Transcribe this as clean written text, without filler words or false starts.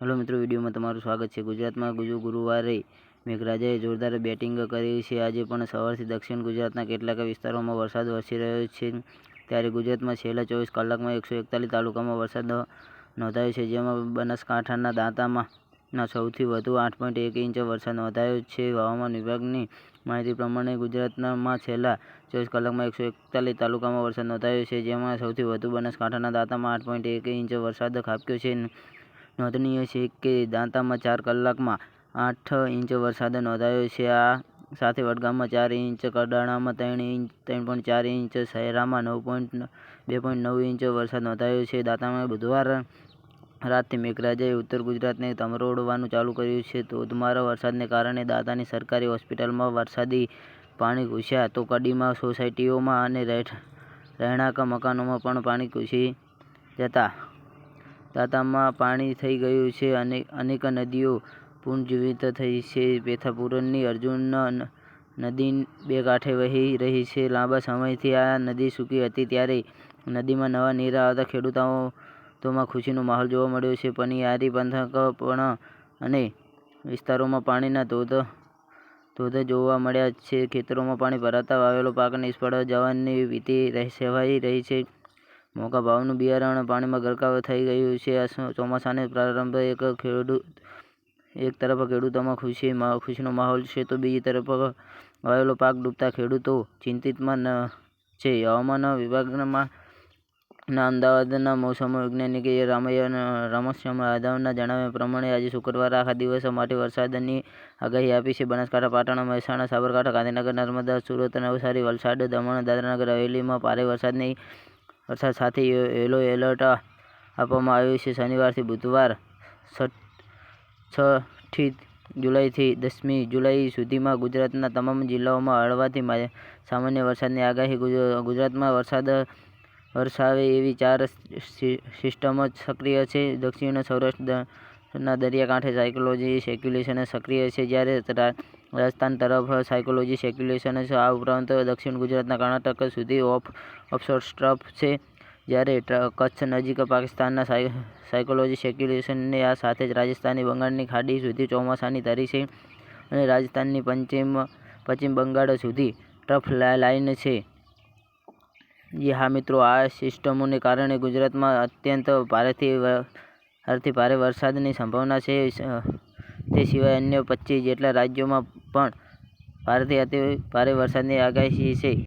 Hello मित्रों, video में तमारुं स्वागत है। गुजरात में गुरुवारे मेघराजाए जोरदार बेटिंग करी है। आज पण सवारथी दक्षिण गुजरातना केटलाक विस्तारोमां वरसाद वरसी रह्यो छे। त्यारे गुजरात में छेल्ला 24 कलाकमां 141 तालुकामां वरसाद नोंधायो छे, जेमां बनासकांठाना दांतामां सौथी वधु 8.1 इंच वरसाद नोंधायो छे। हवामान विभागनी माहिती प्रमाणे गुजरातमां छेल्ला 24 कलाकमां 141 तालुकामां वरसाद नोंधायो छे, जेमां सौथी वधु बनासकांठाना दांतामां 8.1 इंच वरसाद खाबक्यो छे। नोंधनीय है कि दांता में 4 कलाक में 8 इंच वरसाद नोंधायो छे। आ साथे वडगाम में 4 इंच, कडाणा में 3.4 इंच, शहरा में 2.9 इंच वरसाद नोंधायो छे। दांता में बुधवार रातथी मेघराजाए उत्तर गुजरात ने तमरोड़वानुं चालू कर्युं छे। धोधमार वरसादने कारणे दांतानी सरकारी होस्पिटल में वरसादी पाणी घुस्या तो कડીमा सोसायटीओमां अने રહેણાંક मकानों पण पाणी घुसी जता दांतामां पाणी थई गयुं छे। अनेक नदीओ पुनर्जीवित थई छे। पेथापुरनी अर्जुन नदी बे कांठे वही रही छे। लांबा समयथी आ नदी सूकी हती, त्यारे नदीमां नवा नीर आवता खेडूतोमां खुशीनो माहोल जोवा मळ्यो छे। पनियारी पंथक अने विस्तारोमां पाणीना धोध जोवा मळ्या छे। खेतरोमां पाणी भराता वावेलो पाक निष्फळ जवानी भीति सेवाई रही छे। मोंघा भावनुं बियारण पाणीमां गरकाव थई गयुं छे। आ ચોમાસાનો પ્રારંભ एक तरफ खेडूतोमां खुशीनो माहोल छे, तो बीजी तरफ वावेलो पाक डूबता खेडूतो चिंतितमां छे। हवामान विभागना अमदावादना मौसम वैज्ञानिक रामश्याम यादवना जणाव्या प्रमाणे आज शुक्रवारे आखा दिवस माटे वरसादनी आगाही आपी छे। बनासकांठा, पाटण, महेसाणा, साबरकांठा, गांधीनगर, नर्मदा, सूरत, नवसारी, वलसाड, दमण, दादरा नगर हवेलीमां भारे वरसाद साथे येलो एलर्ट आपवामां आव्युं छे। शनिवारथी बुधवार 6 जुलाईथी 10 जुलाई सुधीमां गुजरातना तमाम जिल्लाओमां हळवाथी सामान्य वरसादनी आगाही। गुजरातमां वरसाद वरसावे एवी 4 सिस्टम सक्रिय छे। दक्षिण सौराष्ट्રના દરિયાકાંઠે સાયક્લોનિક સર્ક્યુલેશન સક્રિય છે, જ્યારે રાજસ્થાન તરફ સાયક્લોનિક સર્ક્યુલેશન છે। આ ઉપરાંત દક્ષિણ ગુજરાતના કર્ણાટક સુધી ઓફશોર ટ્રફ છે, જ્યારે કચ્છ નજીક પાકિસ્તાનના સાયક્લોનિક સર્ક્યુલેશનની આ સાથે જ રાજસ્થાનની બંગાળની ખાડી સુધી ચોમાસાની ધરી છે અને રાજસ્થાનની પશ્ચિમ બંગાળ સુધી ટ્રફ લાઇન છે। जी हाँ मित्रों, आ सिस्टमों कारण गुजरात में अत्यंत भारेथी भारे वरसादनी संभावना है। ते सिवाय अन्य 25 जेटला राज्यों में पण भारेथी अति भारे वरसादनी आगाही है।